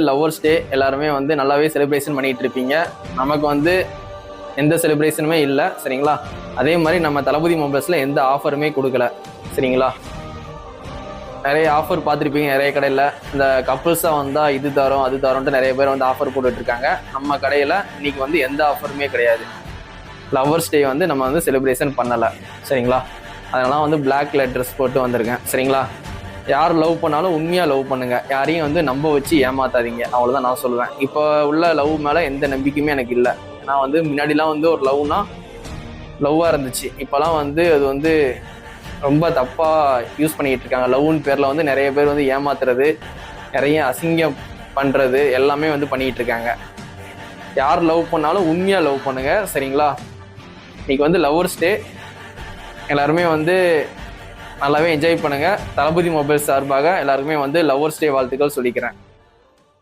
Lovers day எல்லாருமே வந்து நல்லாவே செலிப்ரேஷன் பண்ணிட்டு இருப்பீங்க. நமக்கு வந்து எந்த செலிப்ரேஷனுமே இல்லை, சரிங்களா? அதே மாதிரி நம்ம தளபதி மொபைல்ஸில் எந்த ஆஃபருமே கொடுக்கல, சரிங்களா? நிறைய ஆஃபர் பார்த்துருப்பீங்க நிறைய கடையில். இந்த கப்புள்ஸாக வந்தால் இது தரோம் அது தரோன்ட்டு நிறைய பேர் வந்து ஆஃபர் போட்டுட்ருக்காங்க. நம்ம கடையில் இன்னைக்கு வந்து எந்த ஆஃபருமே கிடையாது. லவ்வர்ஸ் டே வந்து நம்ம வந்து செலிப்ரேஷன் பண்ணலை, சரிங்களா? அதனால வந்து பிளாக் கலர் ட்ரெஸ் போட்டு வந்திருக்கேன், சரிங்களா? யார் லவ் பண்ணாலும் உண்மையாக லவ் பண்ணுங்கள், யாரையும் வந்து நம்ப வச்சு ஏமாத்தாதீங்க, அவ்வளோதான் நான் சொல்லுவேன். இப்போ உள்ள லவ் மேலே எந்த நம்பிக்கையுமே எனக்கு இல்லை. நான் வந்து முன்னாடிலாம் வந்து ஒரு லவ்வாக இருந்துச்சு. இப்போலாம் வந்து அது வந்து ரொம்ப தப்பாக யூஸ் பண்ணிக்கிட்டு இருக்காங்க. லவ்னு பேரில் வந்து நிறைய பேர் வந்து ஏமாத்துறது, நிறைய அசிங்கம் பண்ணுறது எல்லாமே வந்து பண்ணிக்கிட்டு இருக்காங்க. யார் லவ் பண்ணாலும் உண்மையாக லவ் பண்ணுங்கள், சரிங்களா? இன்னைக்கு வந்து லவ்வர்ஸ் டே, எல்லாருமே வந்து நல்லாவே என்ஜாய் பண்ணுங்கள். தளபதி மொபைல்ஸ் சார்பாக எல்லாருக்குமே வந்து லவ்வர்ஸ் டே வாழ்த்துக்கள் சொல்லிக்கிறேன்.